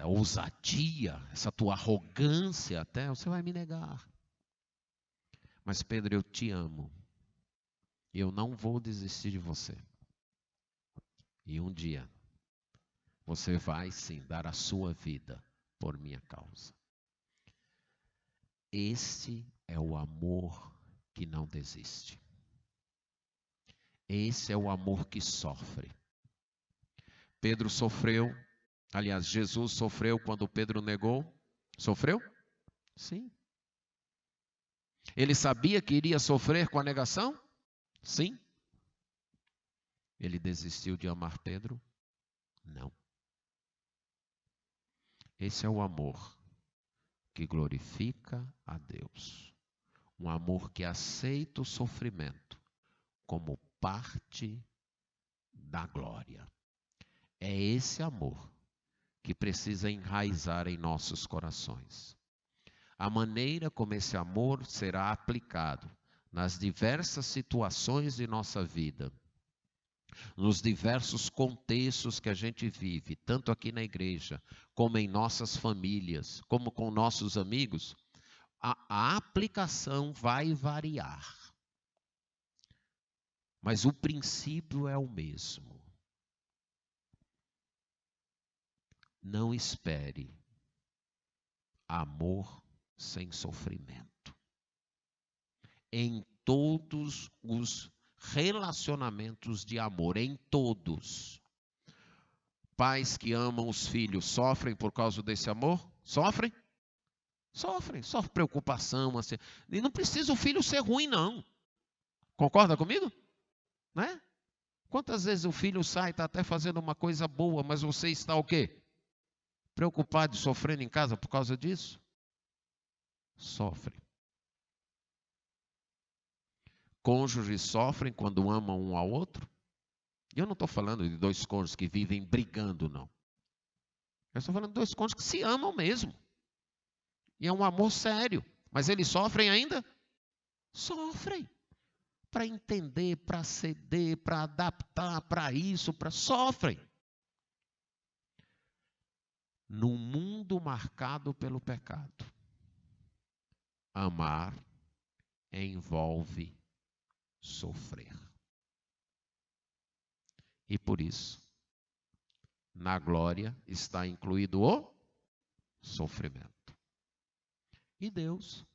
ousadia, essa tua arrogância até, você vai me negar. Mas Pedro, eu te amo. E eu não vou desistir de você. E um dia, você vai sim dar a sua vida por minha causa. Esse é o amor que não desiste. Esse é o amor que sofre. Pedro sofreu, aliás, Jesus sofreu quando Pedro negou. Sofreu? Sim. Ele sabia que iria sofrer com a negação? Sim. Ele desistiu de amar Pedro? Não. Esse é o amor que glorifica a Deus. Um amor que aceita o sofrimento como parte da glória. É esse amor que precisa enraizar em nossos corações. A maneira como esse amor será aplicado nas diversas situações de nossa vida, nos diversos contextos que a gente vive, tanto aqui na igreja, como em nossas famílias, como com nossos amigos, a aplicação vai variar. Mas o princípio é o mesmo. Não espere amor sem sofrimento. Em todos os relacionamentos de amor, em todos. Pais que amam os filhos sofrem por causa desse amor? Sofrem? Sofrem, sofre preocupação. Assim. E não precisa o filho ser ruim, não. Concorda comigo? Né? Quantas vezes o filho sai, está até fazendo uma coisa boa, mas você está o quê? Preocupado e sofrendo em casa por causa disso? Sofre. Cônjuges sofrem quando amam um ao outro? E eu não estou falando de dois cônjuges que vivem brigando, não. Eu estou falando de dois cônjuges que se amam mesmo. E é um amor sério. Mas eles sofrem ainda? Sofrem. Para entender, para ceder, para adaptar, para isso, para sofrem. Num mundo marcado pelo pecado, amar envolve sofrer. E por isso, na glória está incluído o sofrimento. E Deus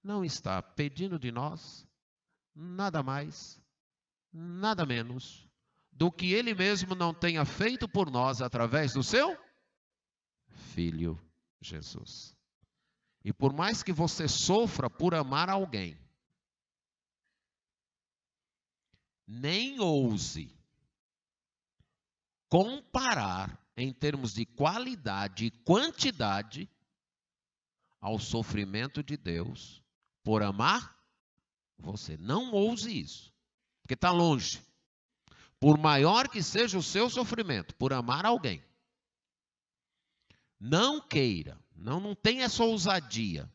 não está pedindo de nós nada mais, nada menos do que Ele mesmo não tenha feito por nós através do seu Filho Jesus. E por mais que você sofra por amar alguém, nem ouse comparar em termos de qualidade e quantidade ao sofrimento de Deus por amar você. Não ouse isso, porque está longe. Por maior que seja o seu sofrimento, por amar alguém, não queira, não tenha essa ousadia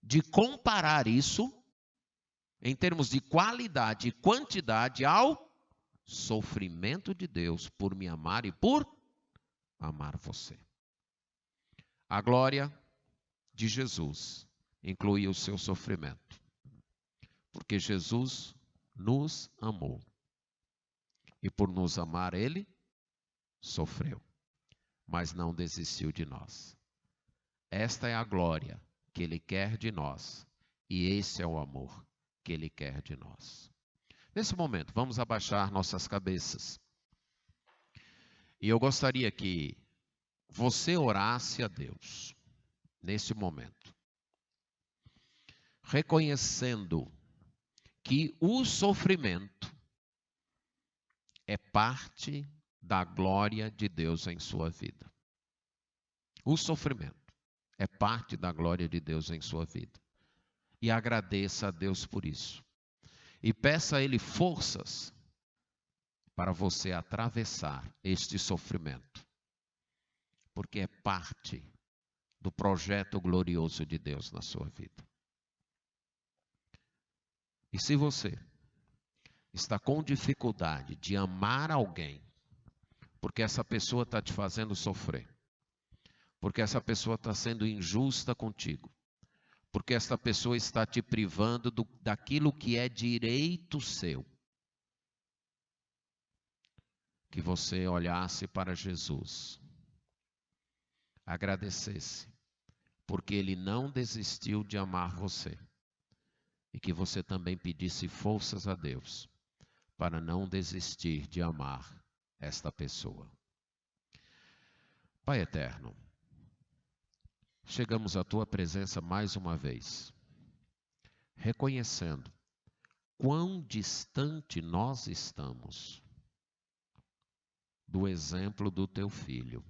de comparar isso em termos de qualidade e quantidade ao sofrimento de Deus por me amar e por amar você. A glória de Jesus inclui o seu sofrimento, porque Jesus nos amou e por nos amar Ele sofreu, mas não desistiu de nós. Esta é a glória que Ele quer de nós e esse é o amor que Ele quer de nós. Nesse momento, vamos abaixar nossas cabeças. E eu gostaria que você orasse a Deus, nesse momento, reconhecendo que o sofrimento é parte da glória de Deus em sua vida. O sofrimento é parte da glória de Deus em sua vida. e agradeça a Deus por isso. E peça a Ele forças para você atravessar este sofrimento, porque é parte do projeto glorioso de Deus na sua vida. E se você está com dificuldade de amar alguém, porque essa pessoa está te fazendo sofrer, porque essa pessoa está sendo injusta contigo, porque essa pessoa está te privando daquilo que é direito seu, que você olhasse para Jesus, agradecesse, porque Ele não desistiu de amar você, e que você também pedisse forças a Deus para não desistir de amar esta pessoa. Pai eterno, chegamos à Tua presença mais uma vez, reconhecendo quão distante nós estamos do exemplo do Teu Filho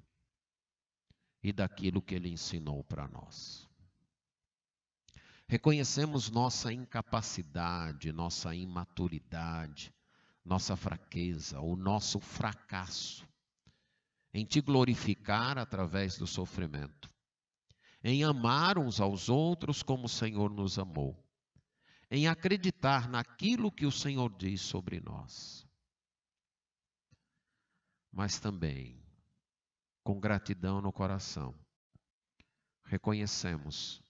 e daquilo que Ele ensinou para nós. Reconhecemos nossa incapacidade, nossa imaturidade, nossa fraqueza, o nosso fracasso em Te glorificar através do sofrimento, em amar uns aos outros como o Senhor nos amou, em acreditar naquilo que o Senhor diz sobre nós. Mas também, com gratidão no coração, reconhecemos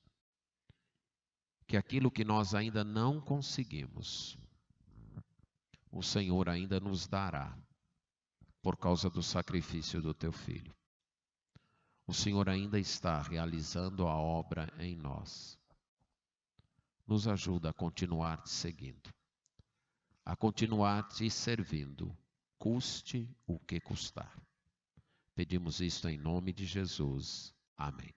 que aquilo que nós ainda não conseguimos, o Senhor ainda nos dará, por causa do sacrifício do Teu Filho. O Senhor ainda está realizando a obra em nós. Nos ajuda a continuar te seguindo, a continuar te servindo, custe o que custar. Pedimos isto em nome de Jesus. Amém.